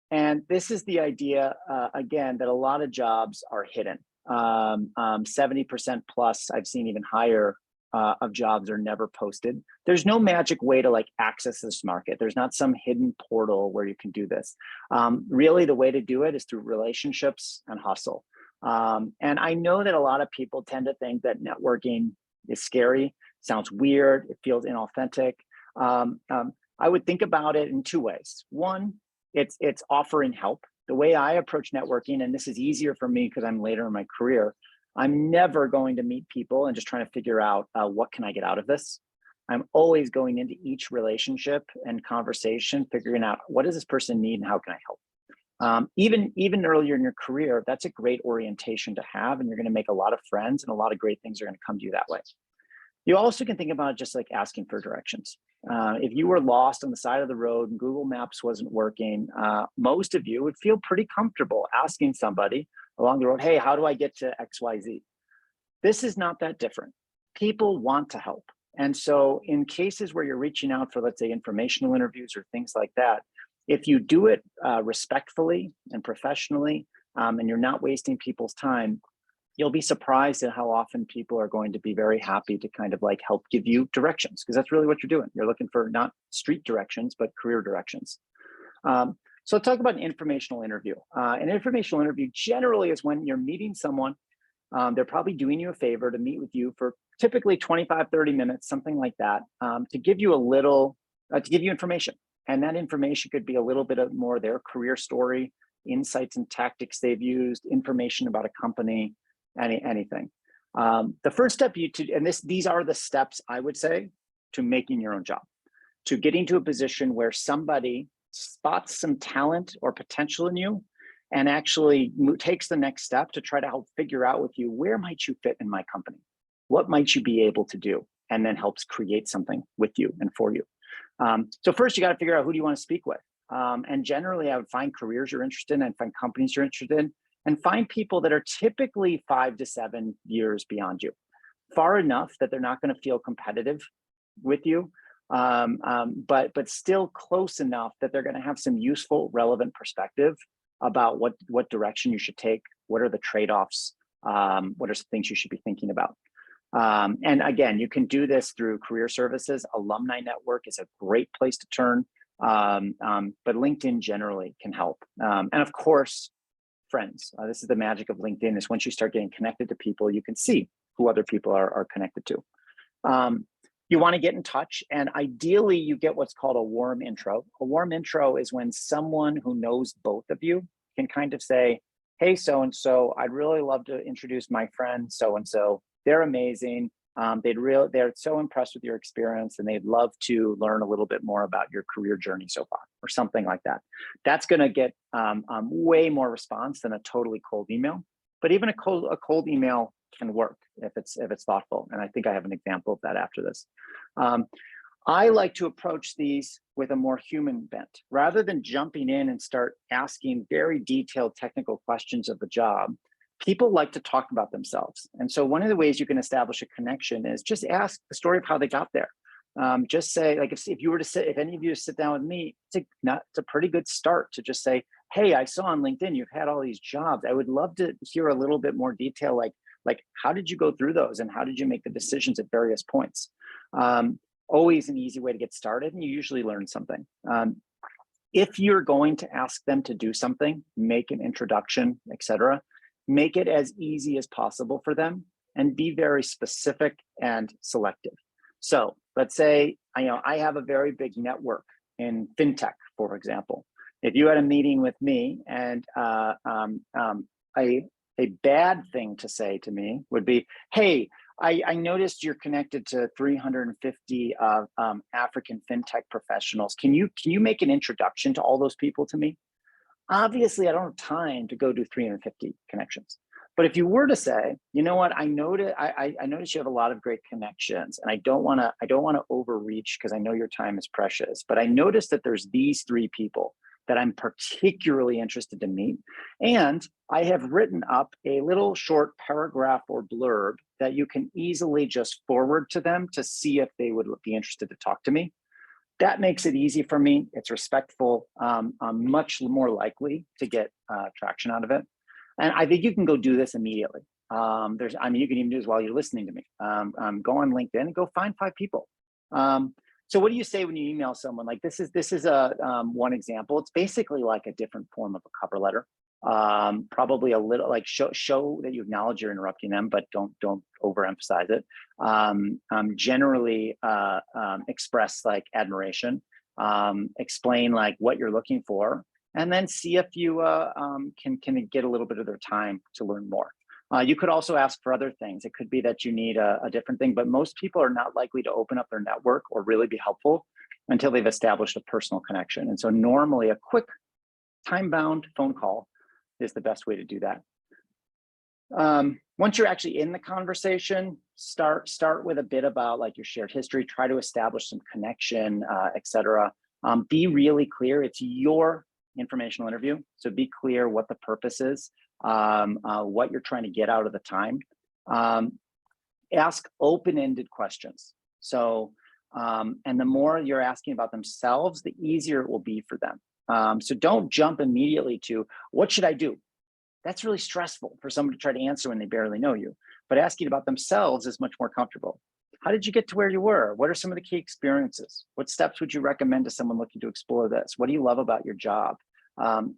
And this is the idea, again, that a lot of jobs are hidden. 70% plus, I've seen even higher of jobs are never posted. There's no magic way to access this market. There's not some hidden portal where you can do this. Really, the way to do it is through relationships and hustle. And I know that a lot of people tend to think that networking is scary, sounds weird, it feels inauthentic. I would think about it in 2 ways. One, it's offering help. The way I approach networking, and this is easier for me because I'm later in my career, I'm never going to meet people and just trying to figure out what can I get out of this. I'm always going into each relationship and conversation, figuring out what does this person need and how can I help. Even earlier in your career, that's a great orientation to have, and you're going to make a lot of friends and a lot of great things are going to come to you that way. You also can think about it just like asking for directions. If you were lost on the side of the road and Google Maps wasn't working, most of you would feel pretty comfortable asking somebody along the road, hey, how do I get to XYZ? This is not that different. People want to help. And so in cases where you're reaching out for, let's say, informational interviews or things like that, if you do it respectfully and professionally, and you're not wasting people's time, you'll be surprised at how often people are going to be very happy to kind of help give you directions, because that's really what you're doing. You're looking for not street directions, but career directions. So let's talk about an informational interview. An informational interview generally is when you're meeting someone, they're probably doing you a favor to meet with you for typically 25, 30 minutes, something like that, to give you to give you information. And that information could be a little bit of more their career story, insights and tactics they've used, information about a company, anything. The first step these are the steps I would say to making your own job, to getting to a position where somebody spots some talent or potential in you and actually takes the next step to try to help figure out with you, where might you fit in my company? What might you be able to do? And then helps create something with you and for you. So first you got to figure out who do you want to speak with? And generally I would find careers you're interested in and find companies you're interested in, and find people that are typically 5 to 7 years beyond you, far enough that they're not going to feel competitive with you, but still close enough that they're going to have some useful, relevant perspective about what direction you should take, what are the trade-offs, what are some things you should be thinking about. And again, you can do this through career services. Alumni network is a great place to turn, but LinkedIn generally can help. And of course, friends. This is the magic of LinkedIn, is once you start getting connected to people, you can see who other people are connected to. You want to get in touch, and ideally you get what's called a warm intro. A warm intro is when someone who knows both of you can kind of say, hey, so-and-so, I'd really love to introduce my friend so-and-so. They're amazing. They're so impressed with your experience, and they'd love to learn a little bit more about your career journey so far, or something like that. That's going to get way more response than a totally cold email. But even a cold email can work if it's thoughtful. And I think I have an example of that after this. I like to approach these with a more human bent. Rather than jumping in and start asking very detailed technical questions of the job, people like to talk about themselves. And so one of the ways you can establish a connection is just ask the story of how they got there. Just say, like, if any of you sit down with me, it's a pretty good start to just say, hey, I saw on LinkedIn you've had all these jobs. I would love to hear a little bit more detail, like how did you go through those, and how did you make the decisions at various points? Always an easy way to get started, and you usually learn something. If you're going to ask them to do something, make an introduction, etc., make it as easy as possible for them, and be very specific and selective. So let's say, I have a very big network in fintech, for example. If you had a meeting with me, and a bad thing to say to me would be, hey, I noticed you're connected to 350 African fintech professionals. Can you make an introduction to all those people to me? Obviously, I don't have time to go do 350 connections. But if you were to say, you know what, I noticed you have a lot of great connections, and I don't want to overreach because I know your time is precious. But I noticed that there's these 3 people that I'm particularly interested to meet. And I have written up a little short paragraph or blurb that you can easily just forward to them to see if they would be interested to talk to me. That makes it easy for me. It's respectful. I'm much more likely to get traction out of it. And I think you can go do this immediately. You can even do this while you're listening to me. Go on LinkedIn and go find 5 people. So what do you say when you email someone? Like, this is a one example. It's basically like a different form of a cover letter. Probably a little like show that you acknowledge you're interrupting them, but don't overemphasize it. Generally express like admiration, explain like what you're looking for, and then see if you can get a little bit of their time to learn more. You could also ask for other things. It could be that you need a different thing, but most people are not likely to open up their network or really be helpful until they've established a personal connection. And so normally a quick time-bound phone call is the best way to do that. Once you're actually in the conversation, start with a bit about like your shared history, try to establish some connection, etc. Be really clear. It's your informational interview. So be clear what the purpose is. What you're trying to get out of the time. Ask open-ended questions. So, and the more you're asking about themselves, the easier it will be for them. So don't jump immediately to, what should I do? That's really stressful for someone to try to answer when they barely know you. But asking about themselves is much more comfortable. How did you get to where you were? What are some of the key experiences? What steps would you recommend to someone looking to explore this? What do you love about your job?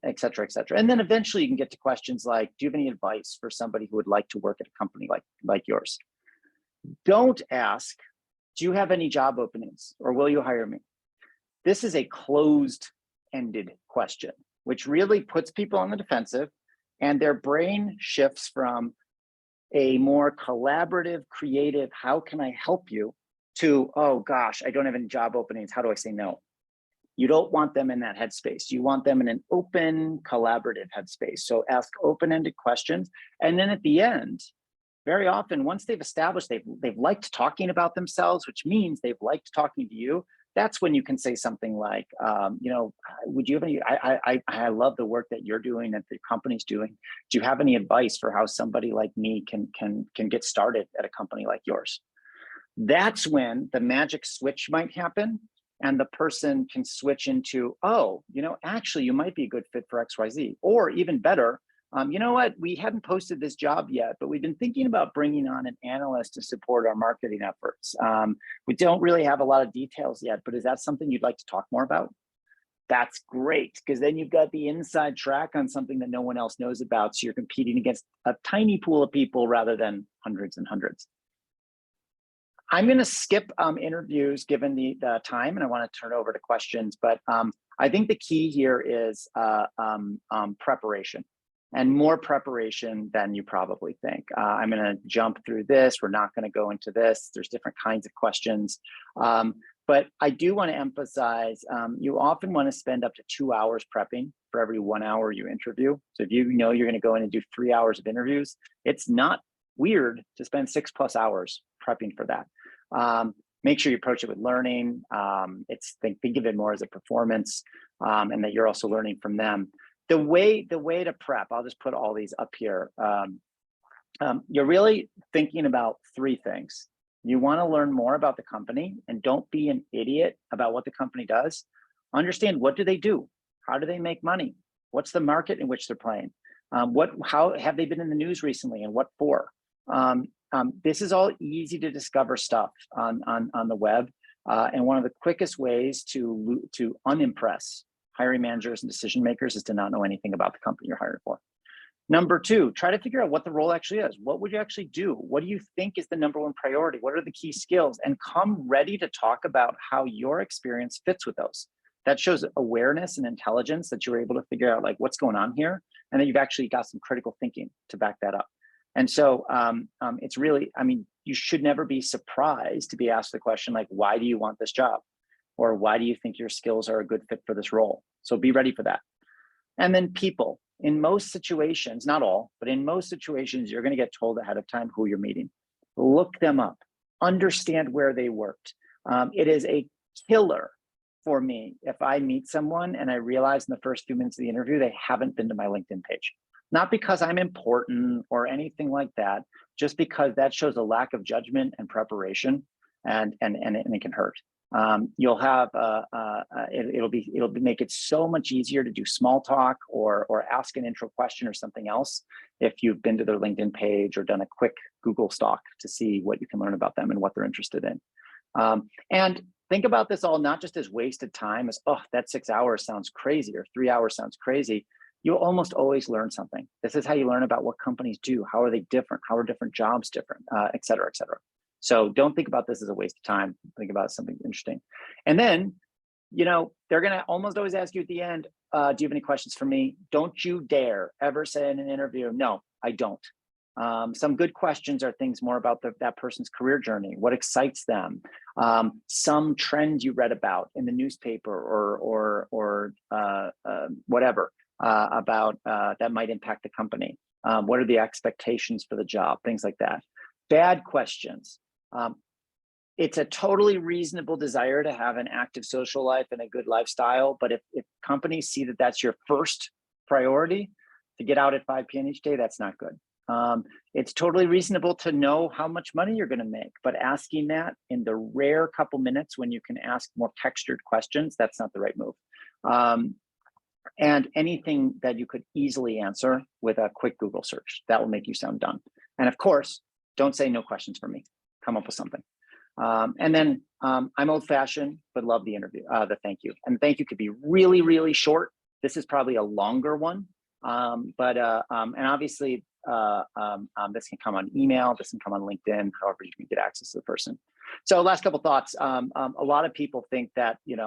Et cetera, et cetera. And then eventually you can get to questions like, do you have any advice for somebody who would like to work at a company like yours? Don't ask, do you have any job openings, or will you hire me? This is a closed-ended question, which really puts people on the defensive, and their brain shifts from a more collaborative, creative, how can I help you, to, oh gosh, I don't have any job openings, how do I say no? You don't want them in that headspace. You want them in an open, collaborative headspace. So ask open-ended questions. And then at the end, very often, once they've established they've liked talking about themselves, which means they've liked talking to you, that's when you can say something like, would you have any, I love the work that you're doing, that the company's doing. Do you have any advice for how somebody like me can get started at a company like yours? That's when the magic switch might happen, and the person can switch into, oh, actually you might be a good fit for XYZ. Or even better, you know what, we haven't posted this job yet, but we've been thinking about bringing on an analyst to support our marketing efforts. We don't really have a lot of details yet, but is that something you'd like to talk more about? That's great, because then you've got the inside track on something that no one else knows about. So you're competing against a tiny pool of people rather than hundreds and hundreds. I'm going to skip interviews given the time, and I want to turn over to questions. But I think the key here is preparation, and more preparation than you probably think. I'm going to jump through this. We're not going to go into this. There's different kinds of questions. But I do want to emphasize, you often want to spend up to 2 hours prepping for every 1 hour you interview. So if you know you're going to go in and do 3 hours of interviews, it's not weird to spend 6+ hours prepping for that. Make sure you approach it with learning. Think of it more as a performance, and that you're also learning from them. The way to prep, I'll just put all these up here. You're really thinking about 3 things. You want to learn more about the company, and don't be an idiot about what the company does. Understand, what do they do? How do they make money? What's the market in which they're playing? How have they been in the news recently, and what for? This is all easy to discover stuff on the web, and one of the quickest ways to unimpress hiring managers and decision makers is to not know anything about the company you're hiring for. Number 2, try to figure out what the role actually is. What would you actually do? What do you think is the #1 priority? What are the key skills? And come ready to talk about how your experience fits with those. That shows awareness and intelligence, that you're able to figure out like what's going on here, and that you've actually got some critical thinking to back that up. And so it's really, I mean, you should never be surprised to be asked the question like, why do you want this job? Or why do you think your skills are a good fit for this role? So be ready for that. And then people. In most situations, not all, but in most situations, you're going to get told ahead of time who you're meeting. Look them up. Understand where they worked. It is a killer for me if I meet someone and I realize in the first few minutes of the interview they haven't been to my LinkedIn page. Not because I'm important or anything like that, just because that shows a lack of judgment and preparation, and it can hurt. You'll have it'll make it so much easier to do small talk or ask an intro question or something else if you've been to their LinkedIn page or done a quick Google stalk to see what you can learn about them and what they're interested in. And think about this all not just as wasted time, as, oh, that 6 hours sounds crazy, or 3 hours sounds crazy. You'll almost always learn something. This is how you learn about what companies do. How are they different? How are different jobs different, et cetera, et cetera. So don't think about this as a waste of time. Think about something interesting. And then, they're going to almost always ask you at the end, do you have any questions for me? Don't you dare ever say in an interview, no, I don't. Some good questions are things more about that person's career journey, what excites them, some trend you read about in the newspaper or whatever about that might impact the company. What are the expectations for the job? Things like that. Bad questions. It's a totally reasonable desire to have an active social life and a good lifestyle, but if companies see that that's your first priority, to get out at 5 p.m. each day, that's not good. It's totally reasonable to know how much money you're going to make, but asking that in the rare couple minutes when you can ask more textured questions, that's not the right move. And anything that you could easily answer with a quick Google search, that will make you sound done. And of course, don't say no questions for me. Come up with something. And then I'm old-fashioned, but love the interview, the thank you. And thank you could be really, really short. This is probably a longer one, and obviously this can come on email, this can come on LinkedIn, however you can get access to the person. So last couple thoughts. A lot of people think that, you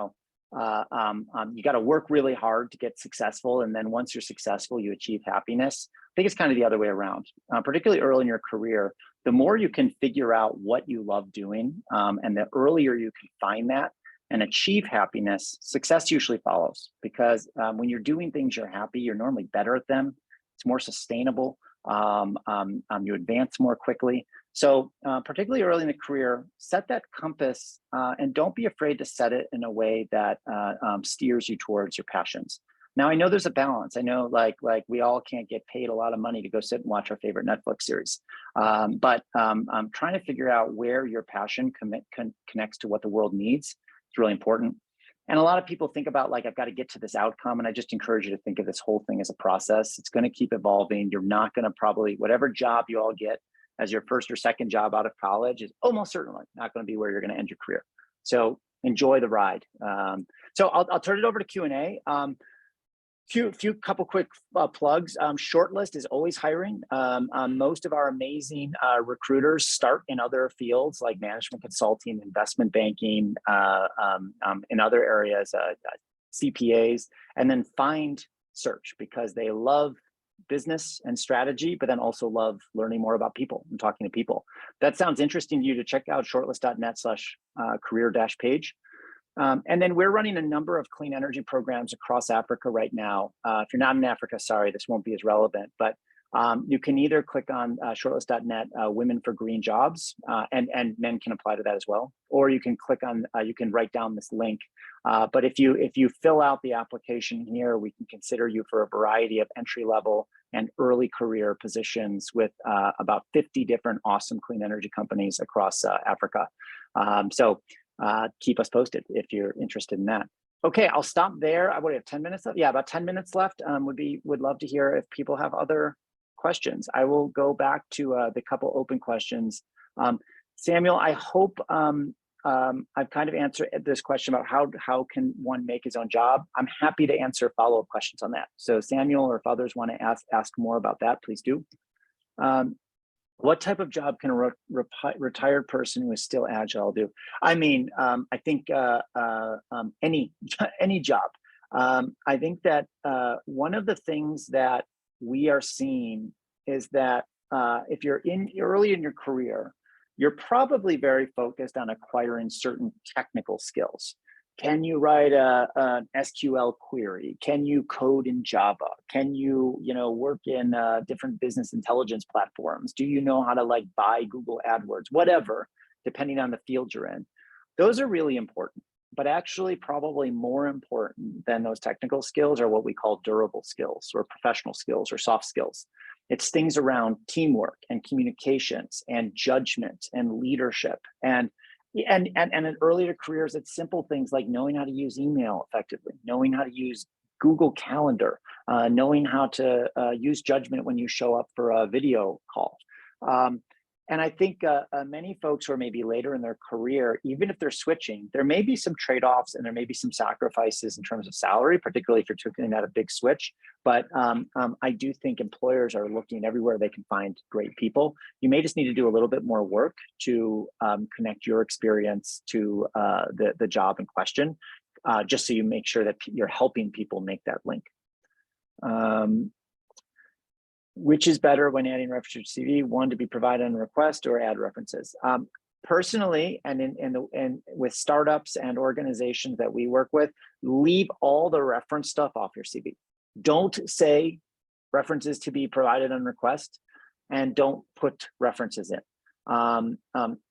got to work really hard to get successful, and then once you're successful, you achieve happiness. I think it's kind of the other way around. Particularly early in your career, the more you can figure out what you love doing, and the earlier you can find that and achieve happiness, success usually follows. Because when you're doing things you're happy, you're normally better at them. It's more sustainable. You advance more quickly. So particularly early in the career, set that compass and don't be afraid to set it in a way that steers you towards your passions. Now, I know there's a balance. I know like we all can't get paid a lot of money to go sit and watch our favorite Netflix series. But I'm trying to figure out where your passion connects to what the world needs. It's really important. And a lot of people think about like, I've got to get to this outcome. And I just encourage you to think of this whole thing as a process. It's going to keep evolving. You're not going to probably, whatever job you all get as your first or second job out of college is almost certainly not going to be where you're going to end your career. So enjoy the ride. So I'll turn it over to Q&A. Few couple quick plugs. Shortlist is always hiring. Most of our amazing recruiters start in other fields like management consulting, investment banking, in other areas, CPAs, and then find search because they love business and strategy, but then also love learning more about people and talking to people. That sounds interesting to you, to check out shortlist.net/career-page. And then we're running a number of clean energy programs across Africa right now. If you're not in Africa, sorry, this won't be as relevant, but you can either click on shortlist.net Women for Green Jobs, and men can apply to that as well, or you can click on, you can write down this link. But if you fill out the application here, we can consider you for a variety of entry level and early career positions with about 50 different awesome clean energy companies across Africa. So keep us posted if you're interested in that. Okay, I'll stop there. I would have 10 minutes left. Yeah, about 10 minutes left. Would love to hear if people have other questions. I will go back to the couple open questions. Samuel, I hope I've kind of answered this question about how can one make his own job. I'm happy to answer follow-up questions on that. So Samuel, or if others want to ask more about that, please do. What type of job can a retired person who is still agile do? I mean, I think any job. I think that one of the things that we are seeing is that if you're early in your career, you're probably very focused on acquiring certain technical skills. Can you write an SQL query? Can you code in Java? Can you work in different business intelligence platforms? Do you know how to buy Google AdWords? Whatever, depending on the field you're in. Those are really important, but actually probably more important than those technical skills are what we call durable skills or professional skills or soft skills. It's things around teamwork and communications and judgment and leadership and in earlier careers, it's simple things like knowing how to use email effectively, knowing how to use Google Calendar, knowing how to use judgment when you show up for a video call. And I think many folks who are maybe later in their career, even if they're switching, there may be some trade-offs and there may be some sacrifices in terms of salary, particularly if you're taking out a big switch. But I do think employers are looking everywhere they can find great people. You may just need to do a little bit more work to connect your experience to the job in question, just so you make sure that you're helping people make that link. Which is better when adding references to CV? One, to be provided on request, or add references? Personally, and with startups and organizations that we work with, leave all the reference stuff off your CV. Don't say references to be provided on request, and don't put references in.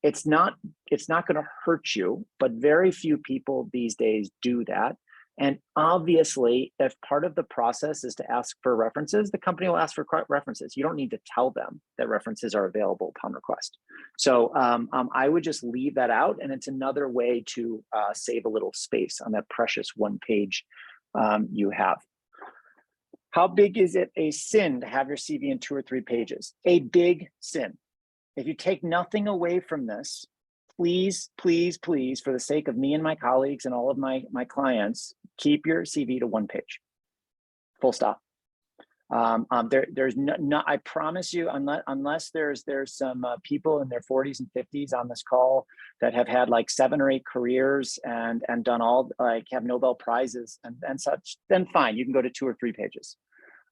It's not going to hurt you, but very few people these days do that. And obviously, if part of the process is to ask for references, the company will ask for references. You don't need to tell them that references are available upon request. So I would just leave that out. And it's another way to save a little space on that precious one page you have. How big is it a sin to have your CV in 2 or 3 pages? A big sin. If you take nothing away from this, please, please, please, for the sake of me and my colleagues and all of my clients, keep your CV to 1 page, full stop. There's no, I promise you, unless there's some people in their 40s and 50s on this call that have had 7 or 8 careers and done all, have Nobel Prizes and such, then fine, you can go to 2 or 3 pages.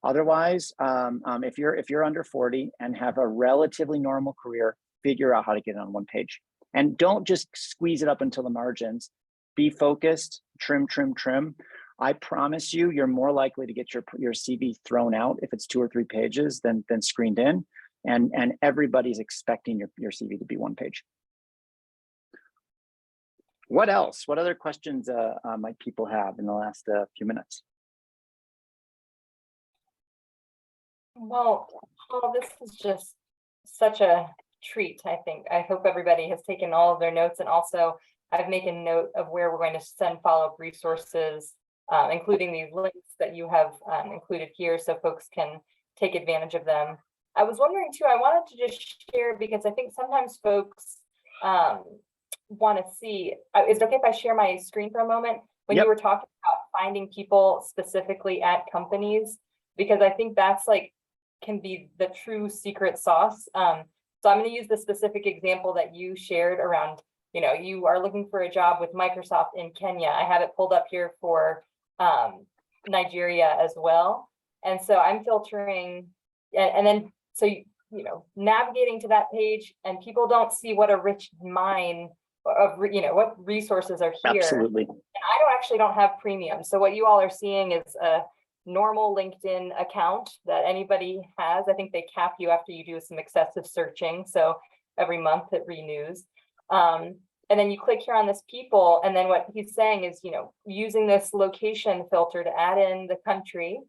Otherwise, if you're under 40 and have a relatively normal career, figure out how to get it on 1 page. And don't just squeeze it up until the margins. Be focused, trim, trim, trim. I promise you, you're more likely to get your CV thrown out if it's 2 or 3 pages than screened in. And everybody's expecting your CV to be 1 page. What else? What other questions might people have in the last few minutes? Well, Paul, this is just such a treat, I think. I hope everybody has taken all of their notes, and also I've made a note of where we're going to send follow-up resources, including these links that you have included here, so folks can take advantage of them. I was wondering too, I wanted to just share, because I think sometimes folks want to see, is it okay if I share my screen for a moment? When Yep. You were talking about finding people specifically at companies, because I think that's like can be the true secret sauce. So I'm going to use the specific example that you shared around, you are looking for a job with Microsoft in Kenya. I have it pulled up here for Nigeria as well. And so I'm filtering, and then, so, navigating to that page, and people don't see what a rich mine of, what resources are here. Absolutely. And I actually don't have premium. So what you all are seeing is a normal LinkedIn account that anybody has. I think they cap you after you do some excessive searching. So every month it renews. And then you click here on this people. And then what he's saying is, using this location filter to add in the country,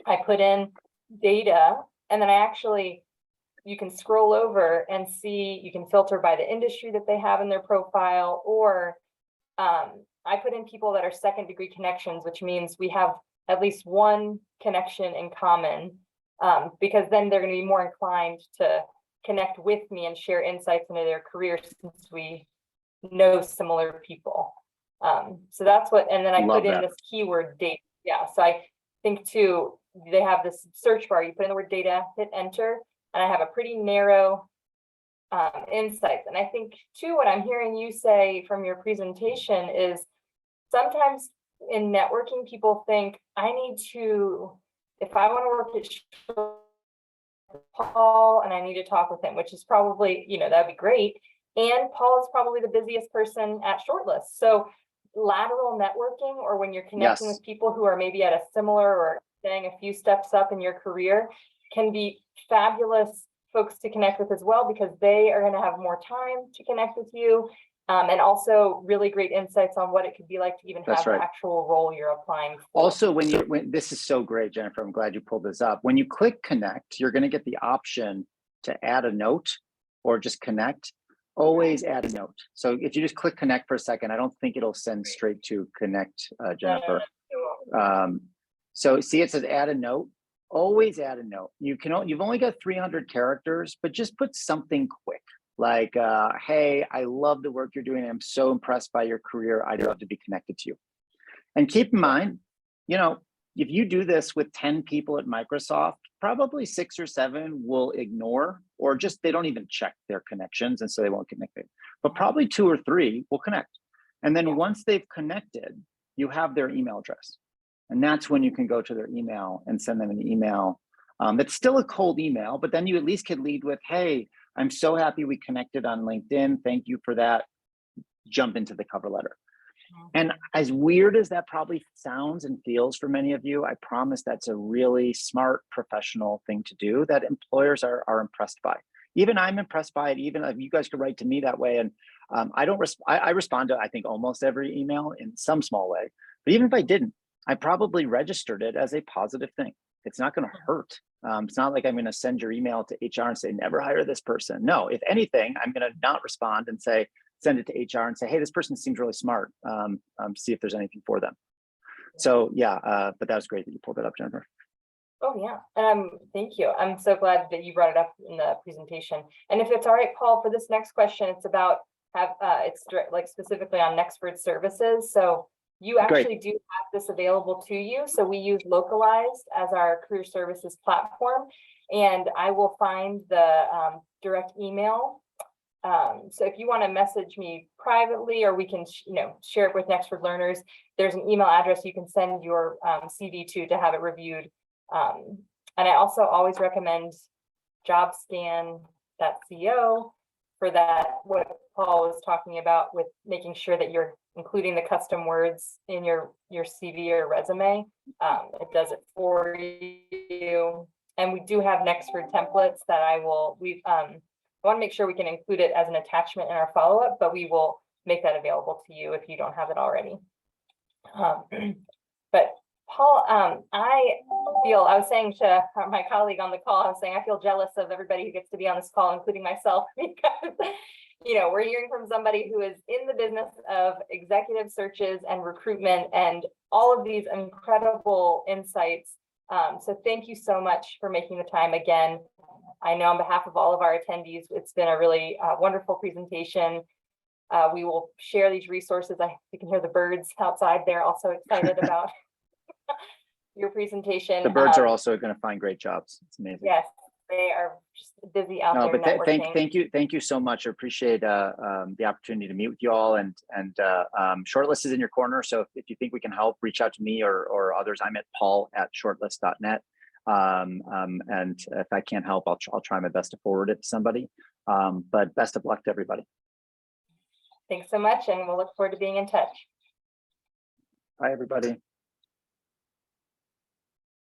I put in data, and then you can scroll over and see, you can filter by the industry that they have in their profile, or I put in people that are second degree connections, which means we have at least one connection in common, because then they're going to be more inclined to connect with me and share insights into their career, since we know similar people. So that's what, and then I put in this keyword data. Yeah, so I think too, they have this search bar, you put in the word data, hit enter, and I have a pretty narrow insights. And I think too, what I'm hearing you say from your presentation is sometimes in networking, people think if I want to work at Paul and I need to talk with him, which is probably, that'd be great. And Paul is probably the busiest person at Shortlist. So lateral networking, or when you're connecting with people who are maybe at a similar or staying a few steps up in your career, can be fabulous folks to connect with as well, because they are going to have more time to connect with you. And also really great insights on what it could be like to even have the actual role you're applying for. Also, when this is so great, Jennifer, I'm glad you pulled this up. When you click connect, you're going to get the option to add a note or just connect. Always add a note. So if you just click connect for a second, I don't think it'll send straight to connect, Jennifer. So see, it says add a note. Always add a note. You've only got 300 characters, but just put something quick. Like, hey, I love the work you're doing. I'm so impressed by your career. I'd love to be connected to you. And keep in mind, if you do this with 10 people at Microsoft, probably 6 or 7 will ignore, or just they don't even check their connections, and so they won't connect. But probably 2 or 3 will connect. And then once they've connected, you have their email address. And that's when you can go to their email and send them an email. It's still a cold email, but then you at least could lead with, hey, I'm so happy we connected on LinkedIn. Thank you for that. Jump into the cover letter. And as weird as that probably sounds and feels for many of you, I promise that's a really smart professional thing to do that employers are impressed by. Even I'm impressed by it. Even if you guys could write to me that way. And I respond to, I think, almost every email in some small way. But even if I didn't, I probably registered it as a positive thing. It's not going to hurt. It's not like I'm going to send your email to HR and say, never hire this person. No, if anything, I'm going to not respond and send it to HR and say, hey, this person seems really smart. See if there's anything for them. So yeah, but that was great that you pulled that up, Jennifer. Oh yeah, thank you. I'm so glad that you brought it up in the presentation. And if it's all right, Paul, for this next question, it's about it's like specifically on Nexford services. So you actually do have this available to you. So we use Localized as our career services platform, and I will find the direct email. So if you want to message me privately, or we can, share it with Nexford learners, there's an email address you can send your CV to have it reviewed. And I also always recommend jobscan.co for that, what Paul was talking about with making sure that you're including the custom words in your CV or resume. It does it for you. And we do have Nexford templates that I want to make sure we can include it as an attachment in our follow-up, but we will make that available to you if you don't have it already. But Paul, I was saying to my colleague on the call, I was saying I feel jealous of everybody who gets to be on this call, including myself, because we're hearing from somebody who is in the business of executive searches and recruitment and all of these incredible insights. So thank you so much for making the time again. I know on behalf of all of our attendees, it's been a really wonderful presentation. We will share these resources. You can hear the birds outside. They're also excited about your presentation. The birds are also going to find great jobs. It's amazing. Yes, they are just busy out there but networking. thank you so much. I appreciate the opportunity to meet with you all, and Shortlist is in your corner. So if you think we can help, reach out to me or others. I'm at paul@shortlist.net. And if I can't help, I'll try my best to forward it to somebody. But best of luck to everybody. Thanks so much, and we'll look forward to being in touch. Bye, everybody.